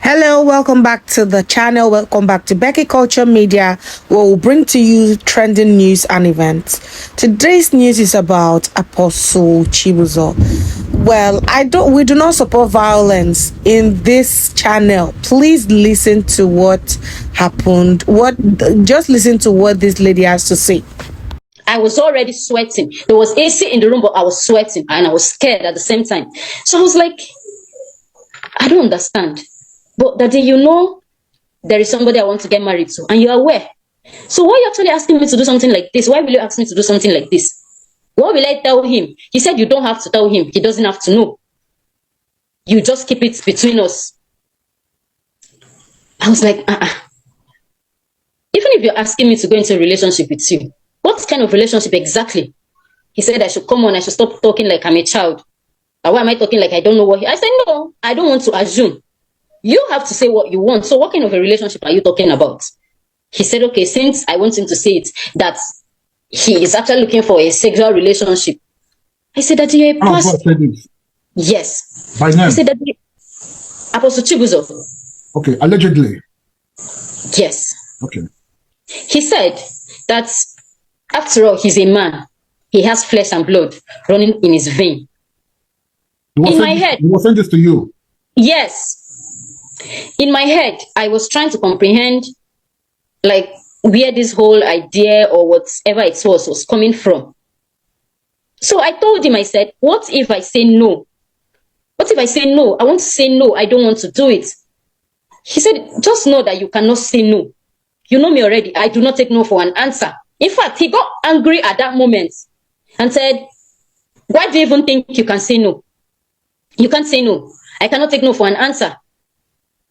Hello, welcome back to the channel. Welcome back to Becky Culture Media, where we'll bring to you trending news and events. Today's news is about Apostle Chibuzor. Well, we do not support violence in this channel. Please listen to what happened. Just listen to what this lady has to say. I was already sweating. There was AC in the room, but I was sweating and I was scared at the same time. So I was like, I don't understand. But Daddy, you know, there is somebody I want to get married to, and you're aware. So why are you actually asking me to do something like this? Why will you ask me to do something like this? What will I tell him? He said you don't have to tell him. He doesn't have to know. You just keep it between us. I was like, Even if you're asking me to go into a relationship with you, what kind of relationship exactly? He said I should come on, I should stop talking like I'm a child. Why am I talking like I don't know what I said, no, I don't want to assume. You have to say what you want. So what kind of a relationship are you talking about? He said, okay, since I want him to say it, that he is actually looking for a sexual relationship. I said that you're a pastor. Yes. By name? I said that Apostle Chibuzor. Okay, allegedly. Yes. Okay. He said that after all, he's a man. He has flesh and blood running in his vein. In my head. He was saying this to you? Yes. In my head, I was trying to comprehend like where this whole idea or whatever it was coming from. So I told him, I said, what if I say no? What if I say no? I want to say no. I don't want to do it. He said, just know that you cannot say no. You know me already. I do not take no for an answer. In fact, he got angry at that moment and said, why do you even think you can say no? You can't say no. I cannot take no for an answer.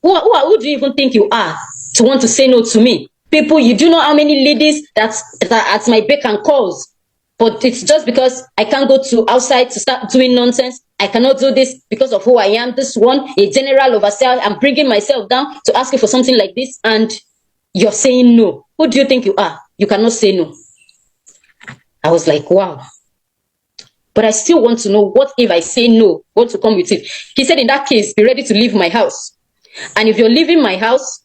Who do you even think you are to want to say no to me? People, you do know how many ladies that are at my beck and calls. But it's just because I can't go to outside to start doing nonsense. I cannot do this because of who I am. This one, a general overseer. I'm bringing myself down to ask you for something like this. And you're saying no. Who do you think you are? You cannot say no. I was like, wow. But I still want to know, what if I say no? What to come with it? He said, in that case, be ready to leave my house. And if you're leaving my house,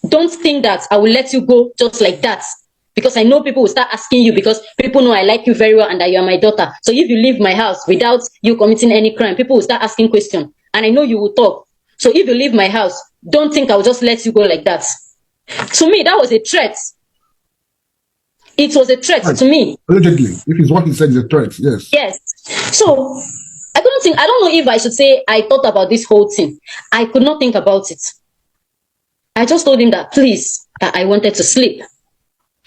don't think that I will let you go just like that. Because I know people will start asking you, because people know I like you very well and that you are my daughter. So if you leave my house without you committing any crime, people will start asking questions. And I know you will talk. So if you leave my house, don't think I'll just let you go like that. To me, that was a threat. It was a threat to me. Allegedly, if it's what he said is a threat, yes. Yes. So I don't know if I should say I thought about this whole thing. I could not think about it. I just told him that, please, that I wanted to sleep.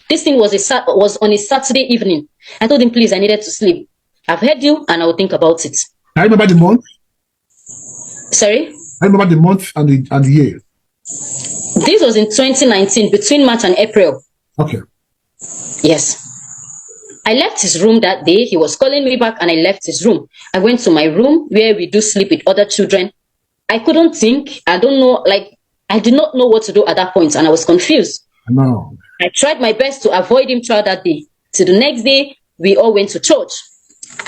This thing was on a Saturday evening. I told him, please, I needed to sleep. I've heard you and I will think about it. I remember the month. Sorry? I remember the month and the year. This was in 2019, between March and April. Okay. Yes. I left his room that day. He was calling me back and I left his room. I went to my room where we do sleep with other children. I couldn't think. I don't know, like, I did not know what to do at that point and I was confused. No. I tried my best to avoid him throughout that day. So the next day, we all went to church.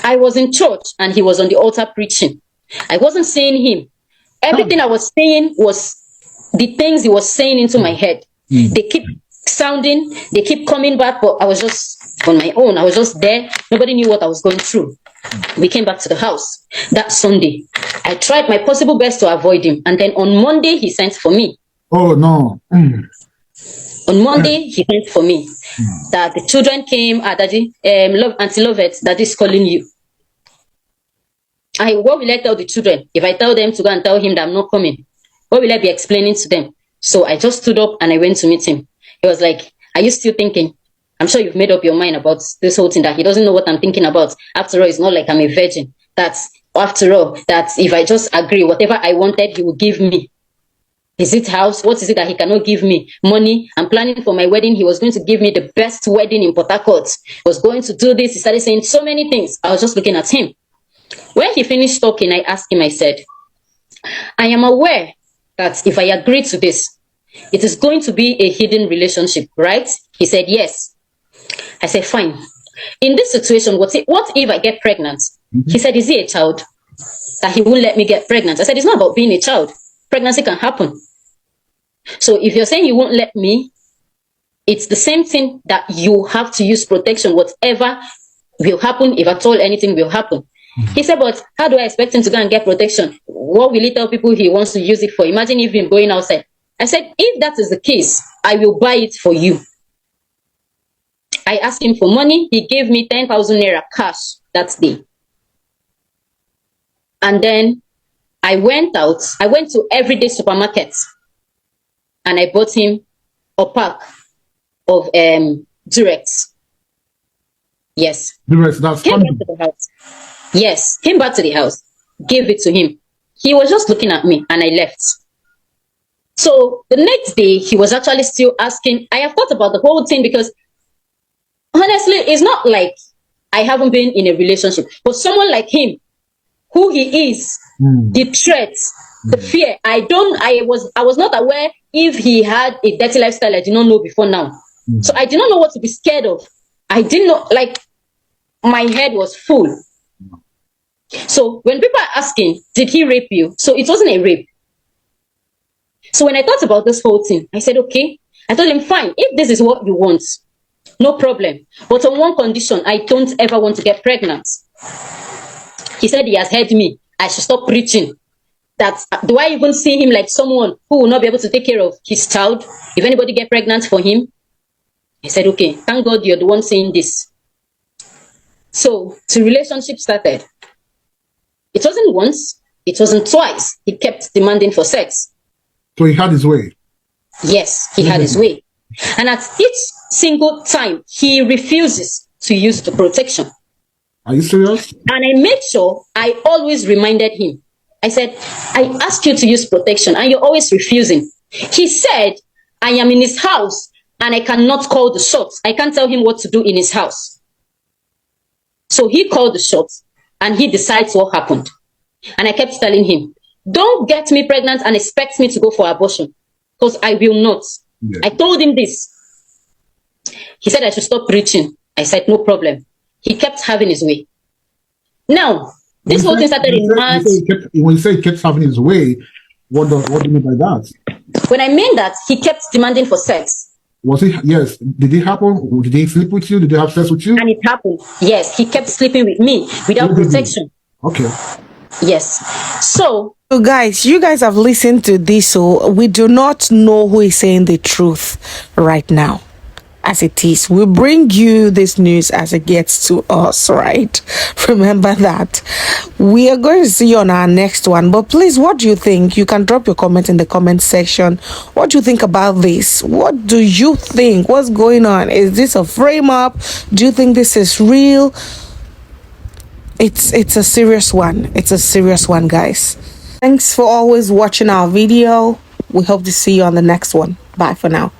I was in church and he was on the altar preaching. I wasn't seeing him. Everything I was saying was the things he was saying into my head. They keep sounding, they keep coming back, but I was just on my own. I was just there. Nobody knew what I was going through. We came back to the house that Sunday. I tried my possible best to avoid him. And then on Monday, he sent for me. Oh, no. On Monday, he sent for me. That the children came, Daddy, Auntie Lovett, Daddy's calling you. What will I tell the children? If I tell them to go and tell him that I'm not coming, what will I be explaining to them? So I just stood up and I went to meet him. He was like, are you still thinking? I'm sure you've made up your mind about this whole thing, that he doesn't know what I'm thinking about. After all, it's not like I'm a virgin. After all, that if I just agree, whatever I wanted, he will give me. Is it house? What is it that he cannot give me? Money. I'm planning for my wedding. He was going to give me the best wedding in Port Harcourt. He was going to do this. He started saying so many things. I was just looking at him. When he finished talking, I asked him, I said, I am aware that if I agree to this, it is going to be a hidden relationship, right? He said, yes. I said, fine. In this situation, what if I get pregnant? He said, is he a child? That he won't let me get pregnant. I said, it's not about being a child. Pregnancy can happen. So if you're saying you won't let me, it's the same thing that you have to use protection, whatever will happen, if at all anything will happen. He said, but how do I expect him to go and get protection? What will he tell people he wants to use it for? Imagine if him going outside. I said, if that is the case, I will buy it for you. I asked him for money. He gave me 10,000 naira cash that day. And then I went out. I went to everyday supermarkets and I bought him a pack of Durex. Yes. Durex, that's Came back to the house. Yes, came back to the house, gave it to him. He was just looking at me and I left. So the next day, he was actually still asking. I have thought about the whole thing because honestly, it's not like I haven't been in a relationship, but someone like him, who he is, the threat, the fear, I was not aware if he had a dirty lifestyle I did not know before now. So I did not know what to be scared of. I didn't know, like, my head was full. So when people are asking, did he rape you? So it wasn't a rape. So when I thought about this whole thing, I said, okay. I told him, fine, if this is what you want, no problem. But on one condition, I don't ever want to get pregnant. He said he has heard me. I should stop preaching. That do I even see him like someone who will not be able to take care of his child if anybody get pregnant for him? I said, okay, thank God you're the one saying this. So the relationship started. It wasn't once, it wasn't twice. He kept demanding for sex. So he had his way. Yes, he had his way. And at each single time, he refuses to use the protection. Are you serious? And I made sure I always reminded him. I said, I asked you to use protection and you're always refusing. He said, I am in his house and I cannot call the shots. I can't tell him what to do in his house. So he called the shots and he decides what happened. And I kept telling him, don't get me pregnant and expect me to go for abortion, because I will not. Yeah. I told him this. He said I should stop preaching. I said, no problem. He kept having his way. Now, this whole thing started in March. When you say he kept having his way, what do you mean by that? When I mean that, he kept demanding for sex. Was it? Yes. Did it happen? Did he sleep with you? Did he have sex with you? And it happened. Yes, he kept sleeping with me without protection. Okay. Yes. So guys, you guys have listened to this, so we do not know who is saying the truth right now. As it is, we bring you this news as it gets to us, right? Remember that. We are going to see you on our next one, but please, what do you think? You can drop your comment in the comment section. What do you think about this? What do you think? What's going on? Is this a frame up? Do you think this is real? It's a serious one. It's a serious one, guys. Thanks for always watching our video. We hope to see you on the next one. Bye for now.